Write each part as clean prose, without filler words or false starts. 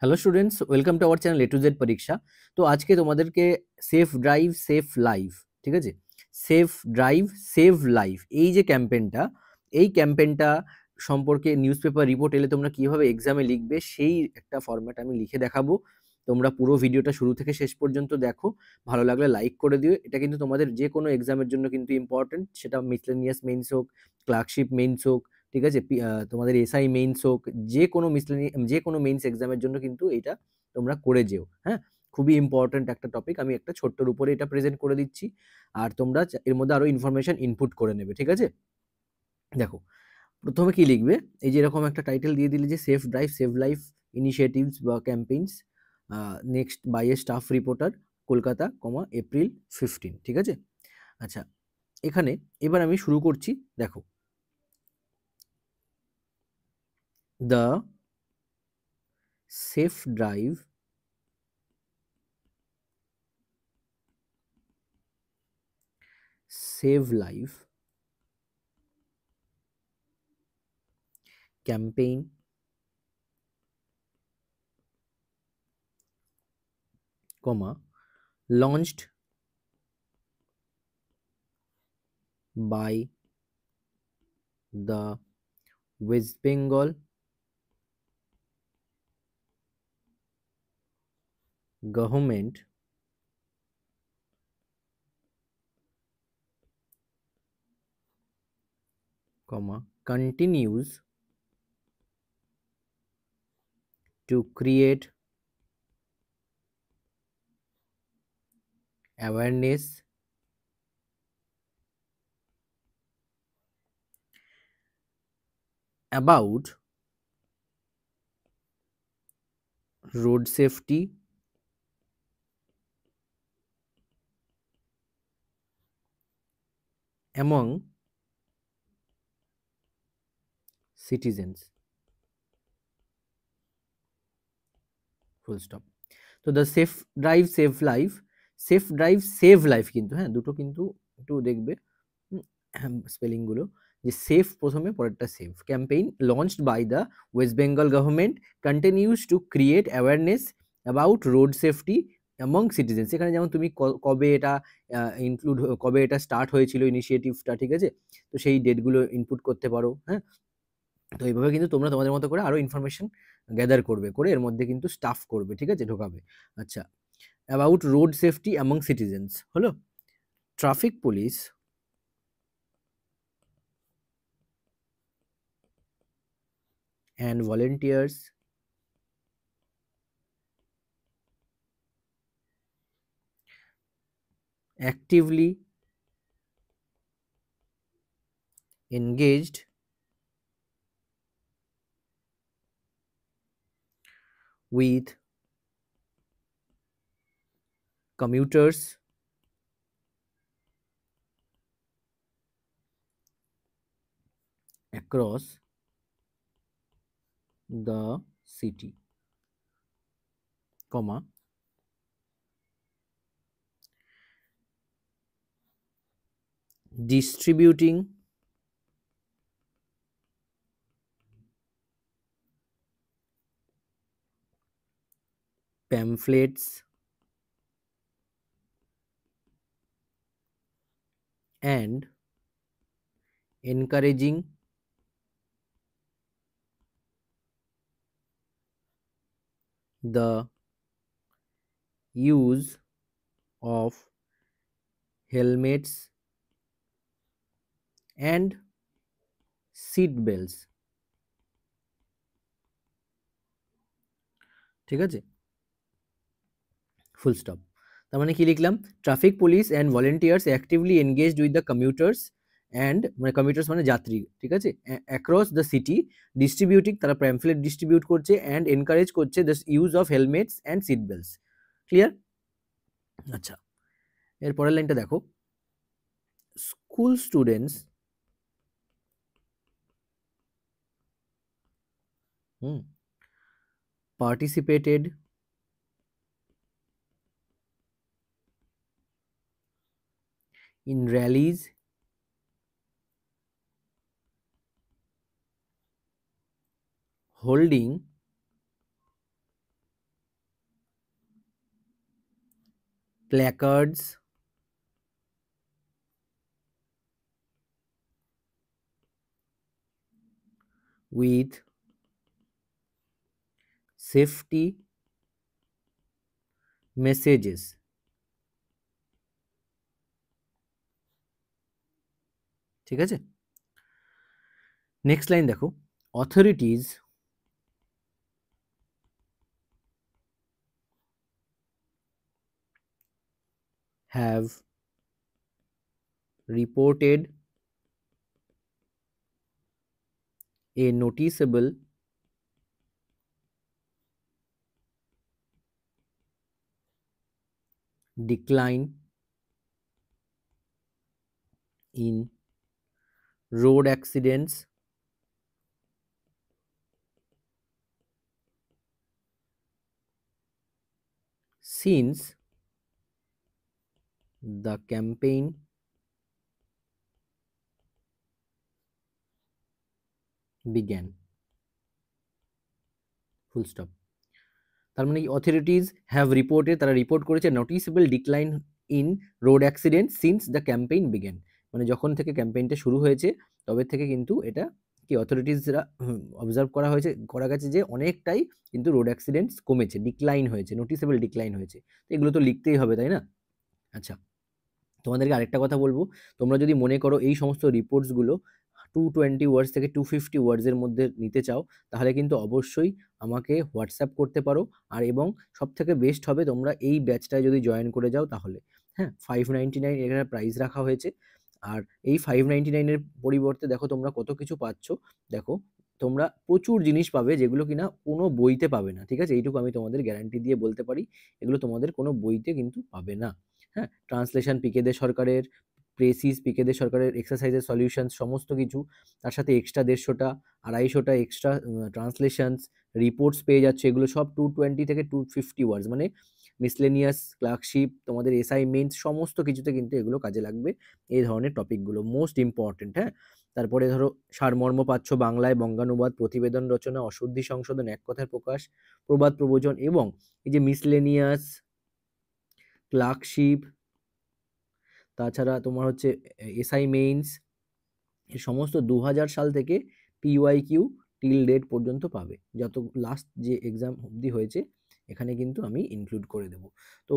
Hello students, welcome to our channel A to Z পরীক্ষা। তো আজকে তোমাদেরকে সেফ ড্রাইভ সেফ লাইফ, ঠিক আছে, সেফ ড্রাইভ সেভ লাইফ এই যে ক্যাম্পেইনটা, এই ক্যাম্পেইনটা সম্পর্কে নিউজ পেপার রিপোর্ট এলে তোমরা কিভাবে এক্সামে লিখবে সেই একটা ফরম্যাট আমি লিখে দেখাবো। তোমরা পুরো ভিডিওটা শুরু থেকে শেষ পর্যন্ত দেখো, ভালো লাগলে লাইক করে দিও। এটা কিন্তু তোমাদের যে কোনো এক্সামের জন্য কিন্তু ইম্পর্টেন্ট, সেটা মিসলেনিয়াস মেইনস হোক, ক্লার্কশিপ মেইনস হোক, ঠিক আছে, তোমাদের এসআই মেইনস হোক, যে কোনো মেইনস এক্সামের জন্য কিন্তু এটা তোমরা করে যেও। হ্যাঁ, খুবই ইম্পর্ট্যান্ট একটা টপিক, আমি একটা ছোট্টর উপরে এটা প্রেজেন্ট করে দিচ্ছি, আর তোমরা এর মধ্যে আরো ইনফরমেশন ইনপুট করে নেবে, ঠিক আছে। দেখো, প্রথমে কি লিখবে, এই যে এরকম একটা টাইটেল দিয়ে দিলে যে safe drive save life initiatives বা campaigns next by a staff reporter Kolkata, April 15, ঠিক আছে। আচ্ছা, এখানে এবার আমি শুরু করছি। দেখো, the safe drive save life campaign launched by the West Bengal government continues to create awareness about road safety among citizens, full stop। তো the safe drive save life কিন্তু, হ্যাঁ, দুটো কিন্তু একটু দেখবে স্পেলিং গুলো, যে সেফ প্রথমে, পরেরটা save. Campaign launched by the West Bengal government continues to create awareness about road safety among citizens. এখানে যেমন তুমি কবে এটা কবে এটা স্টার্ট হয়েছিল ইনিশিয়েটিভটা, ঠিক আছে, তো সেই ডেটগুলো ইনপুট করতে পারো। হ্যাঁ, তো এইভাবে কিন্তু তোমরা তোমাদের মতো করে আরো ইনফরমেশন গ্যাদার করবে, করে এর মধ্যে কিন্তু স্টাফ করবে, ঠিক আছে, ঢোকাবে। আচ্ছা, about road safety among citizens হলো, traffic police and volunteers actively engaged with commuters across the city, distributing pamphlets and encouraging the use of helmets and seat belts, ঠিক আছে, ফুল স্টপ। তার মানে কি লিখলাম, traffic police and volunteers actively engaged with the commuters and, মানে commuters মানে যাত্রী, ঠিক আছে, অ্যাক্রস দ্য সিটি, ডিস্ট্রিবিউটিং, তারা প্যামফ্লেট ডিস্ট্রিবিউট করছে, অ্যান্ড এনকারেজ করছে the use of helmets and sit belts. Clear? আচ্ছা, এর পরের লাইনটা দেখো, school students participated in rallies holding placards with safety messages. ঠিক আছে, নেক্সট লাইন দেখো, authorities have reported a noticeable decline in road accidents since the campaign began. Full stop. তার মানে অথরিটিজ হ্যাভ রিপোর্টেড, তারা রিপোর্ট করেছে noticeable decline in road accident since the campaign began, মানে যখন থেকে ক্যাম্পেইনটা শুরু হয়েছে তবে থেকে কিন্তু এটা কি অথরিটিজরা অবজার্ভ করা গেছে যে অনেকটাই কিন্তু রোড অ্যাক্সিডেন্টস কমেছে, ডিক্লাইন হয়েছে, নোটিসেবল ডিক্লাইন হয়েছে। তো এগুলো তো লিখতেই হবে, তাই না? আচ্ছা, তোমাদেরকে আরেকটা কথা বলবো, তোমরা যদি মনে করো এই সমস্ত রিপোর্টসগুলো 220 ওয়ার্ডস থেকে 250 ওয়ার্ডসের মধ্যে নিতে চাও, তাহলে কিন্তু অবশ্যই আমাকে হোয়াটসঅ্যাপ করতে পারো। আর এবং সব থেকে বেস্ট হবে তোমরা এই ব্যাচটায় যদি জয়েন করে যাও তাহলে। হ্যাঁ, 599 এখানে প্রাইস রাখা হয়েছে। আর এই 599-এর পরিবর্তে দেখো তোমরা কত কিছু পাচ্ছ। দেখো, তোমরা প্রচুর জিনিস পাবে যেগুলো কিনা কোনো বইতে পাবে না। ঠিক আছে, এইটুকু আমি তোমাদের গ্যারান্টি দিয়ে বলতে পারি, এগুলো তোমাদের কোনো বইতে কিন্তু পাবে না। হ্যাঁ, ট্রান্সলেশন পিকে দে সরকারের, প্রেসিস পিকে দে সরকারের এক্সারসাইজের সলিউশন সমস্ত কিছু, তার সাথে এক্সট্রা 150টা 250টা এক্সট্রা ট্রান্সলেশনস রিপোর্টস পেয়ে যাচ্ছে। এগুলো সব 220 থেকে 250 ওয়ার্ডস, মানে মিসলেনিয়াস, ক্লার্কশিপ, তোমাদের অ্যাসাইনমেন্ট সমস্ত কিছুতে কিন্তু এগুলো কাজে লাগবে, এই ধরনের টপিকগুলো মোস্ট ইম্পর্টেন্ট। হ্যাঁ, তারপরে ধরো সারমর্ম পাচ্ছ বাংলায়, বঙ্গানুবাদ, প্রতিবেদন রচনা, অশুদ্ধি সংশোধন, এক কথায় প্রকাশ, প্রবাদ প্রবচন, এবং এই যে মিসলেনিয়াস, ক্লার্কশিপ, তাছাড়া তোমার হচ্ছে অ্যাসাইনমেন্টস, এই সমস্ত 2000 সাল থেকে পিওয়াইকিউ টিল ডেট পর্যন্ত পাবে, যত লাস্ট যে এক্সাম অবধি হয়েছে এখানে কিন্তু আমি ইনক্লুড করে দেবো। তো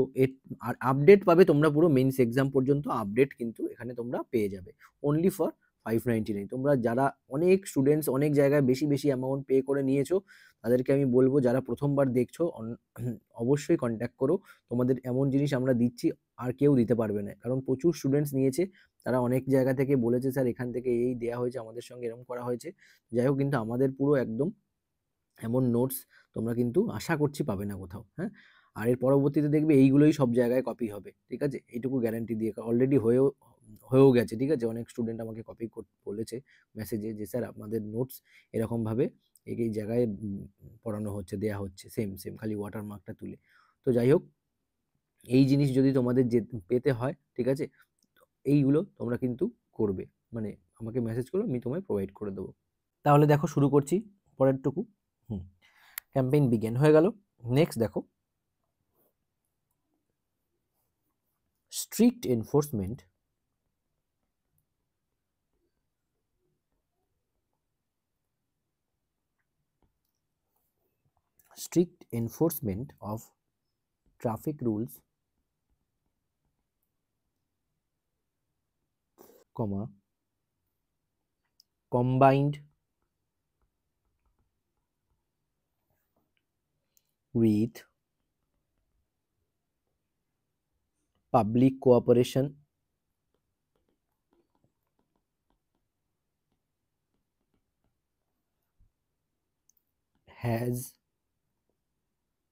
আর আপডেট পাবে তোমরা, পুরো মেন্স এক্সাম পর্যন্ত আপডেট কিন্তু এখানে তোমরা পেয়ে যাবে অনলি ফর 599। তোমরা যারা অনেক স্টুডেন্টস অনেক জায়গায় বেশি বেশি অ্যামাউন্ট পে করে নিয়েছো, তাদেরকে আমি বলবো যারা প্রথমবার দেখছো অবশ্যই কন্ট্যাক্ট করো। তোমাদের এমন জিনিস আমরা দিচ্ছি আর কেউ দিতে পারবে না, কারণ প্রচুর স্টুডেন্টস নিয়েছে, তারা অনেক জায়গা থেকে বলেছে স্যার এখান থেকে এই দেয়া হয়েছে, আমাদের সঙ্গে এরকম করা হয়েছে। যাই হোক, কিন্তু আমাদের পুরো একদম এমন নোটস তোমরা কিন্তু আশা করছি পাবে না কোথাও। হ্যাঁ, আর এর পরবর্তীতে দেখবে এইগুলোই সব জায়গায় কপি হবে। ঠিক আছে, এইটুকু গ্যারান্টি দিয়ে, অলরেডি হয়েও গেছে। ঠিক আছে, অনেক স্টুডেন্ট আমাকে কপি বলেছে মেসেজে যে স্যার আপনাদের নোটস এরকমভাবে এই জায়গায় পড়ানো হচ্ছে, দেয়া হচ্ছে, সেম সেম, খালি ওয়াটারমার্কটা তুলে। তো যাই হোক, এই জিনিস যদি তোমাদের পেতে হয়, ঠিক আছে, এইগুলো তোমরা কিন্তু করবে, মানে আমাকে মেসেজ করো, আমি তোমায় প্রোভাইড করে দেবো। তাহলে দেখো শুরু করছি পরেরটুকু। ক্যাম্পেইন বিগেন হয়ে গেল। নেক্সট দেখো, strict enforcement of traffic rules, combined with public cooperation has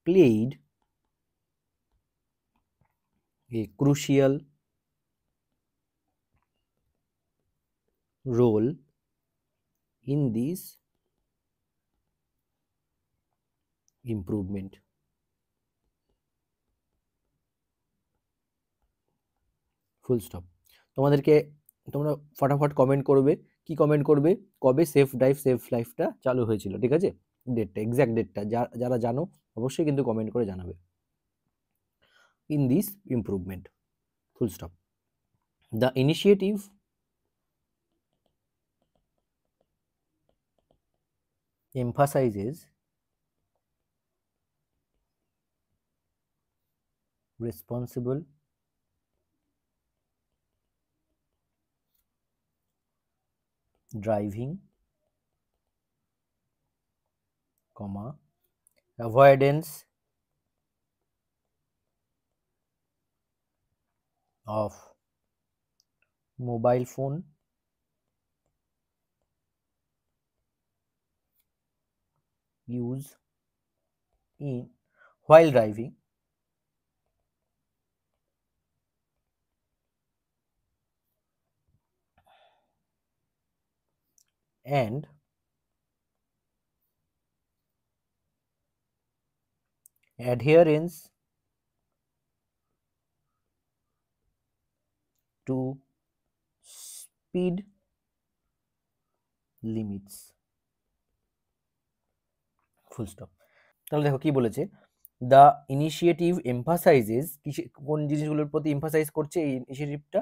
played a crucial role in this improvement. Full stop. তোমরা ফটাফট কমেন্ট করবে। কি কমেন্ট করবে? কবে সেফ ড্রাইভ সেফ লাইফটা চালু হয়েছিল, ঠিক আছে, ডেটটা, এক্সাক্ট ডেটটা যারা জানো অবশ্যই কিন্তু কমেন্ট করে জানাবে। in this improvement. Full stop. The initiative emphasizes responsible driving, avoidance of mobile phone use in while driving, and adherence to speed limits. Full stop. তাহলে দেখো কি বলেছে, দ্য ইনিশিয়েটিভ এমফাসাইজেস, কোন জিনিসগুলোর প্রতি এমফাসাইজ করছে এই ইনিশিয়েটিভটা,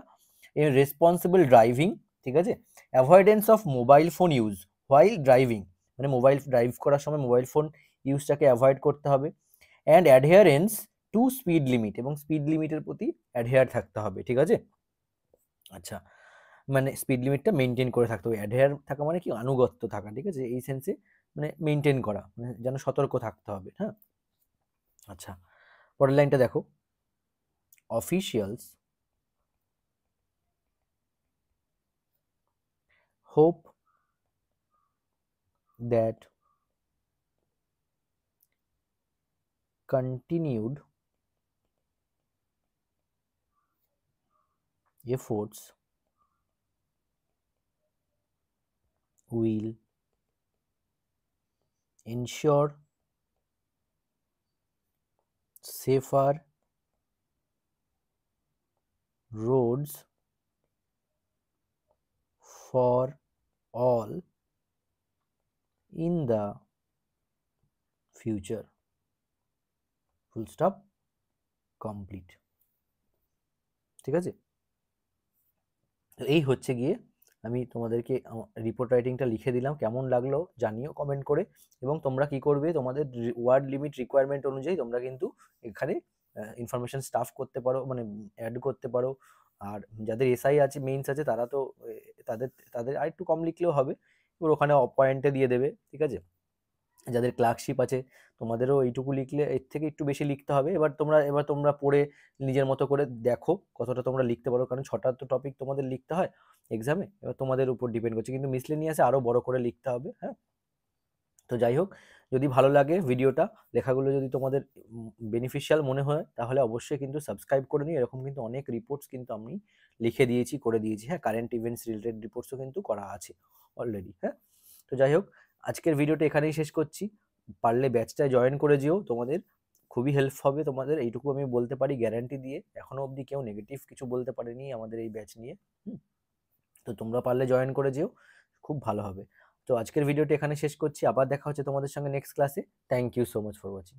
রেসপন্সিবল ড্রাইভিং, ঠিক আছে, avoidance of mobile phone use while driving, মানে মোবাইল ড্রাইভ করার সময় মোবাইল ফোন ইউজটাকে অ্যাভয়েড করতে হবে, অ্যান্ড অ্যাডহেয়ারেন্স টু স্পিড লিমিট, এবং স্পিড লিমিটের প্রতি অ্যাডহেয়ার থাকতে হবে, ঠিক আছে। আচ্ছা, মানে স্পিড লিমিটটা মেনটেন করে থাকতে হবে। অ্যাডহেয়ার থাকা মানে কি, আনুগত্য থাকা, ঠিক আছে, এই সেন্সে মানে মেনটেন করা, মানে যেন সতর্ক থাকতে হবে। হ্যাঁ, আচ্ছা, পরের লাইনটা দেখো, officials hope that continued efforts will ensure safer roads for all in the future. Full stop. Complete. ঠিক আছে, তো এই হচ্ছে গিয়ে আমি তোমাদেরকে রিপোর্ট রাইটিংটা লিখে দিলাম, কেমন লাগলো জানিও কমেন্ট করে, এবং তোমরা কি করবে, তোমাদের ওয়ার্ড লিমিট রিকোয়ারমেন্ট অনুযায়ী তোমরা কিন্তু এখানে ইনফরমেশন স্টাফ করতে পারো, মানে অ্যাড করতে পারো। আর যাদের এসআই আছে, মেইনস আছে, তারা তো তাদের তাদের আর একটু কম লিখলেও হবে, এবার ওখানে পয়েন্টে দিয়ে দেবে, ঠিক আছে। যাদের ক্লার্কশিপ আছে, তোমাদেরও এইটুকু লিখলে, এর থেকে একটু বেশি লিখতে হবে। এবার তোমরা পড়ে নিজের মতো করে দেখো কতটা তোমরা লিখতে পারো, কারণ 6টা তো টপিক তোমাদের লিখতে হয় এক্সামে, এবার তোমাদের উপর ডিপেন্ড করছে, কিন্তু মিসলেনিয়াসে আরও বড় করে লিখতে হবে। হ্যাঁ, তো যাই হোক, যদি ভালো লাগে ভিডিওটা, লেখাগুলো যদি তোমাদের বেনিফিশিয়াল মনে হয়, তাহলে অবশ্যই কিন্তু সাবস্ক্রাইব করে নিই। এরকম কিন্তু অনেক রিপোর্টস কিন্তু আমি লিখে দিয়েছি, করে দিয়েছি। হ্যাঁ, কারেন্ট ইভেন্টস রিলেটেড রিপোর্টসও কিন্তু করা আছে অলরেডি। হ্যাঁ, তো যাই হোক, আজকের ভিডিওটা এখানেই শেষ করছি। পারলে ব্যাচটায় জয়েন করে যেও, তোমাদের খুবই হেল্প হবে তোমাদের, এইটুকু আমি বলতে পারি গ্যারান্টি দিয়ে। এখনো অবধি কেউ নেগেটিভ কিছু বলতে পারেনি আমাদের এই ব্যাচ নিয়ে। তো তোমরা পারলে জয়েন করে যেও, খুব ভালো হবে। তো আজকের ভিডিওটা এখানে শেষ করছি, আবার দেখা হচ্ছে তোমাদের সঙ্গে নেক্সট ক্লাসে। Thank you so much for watching.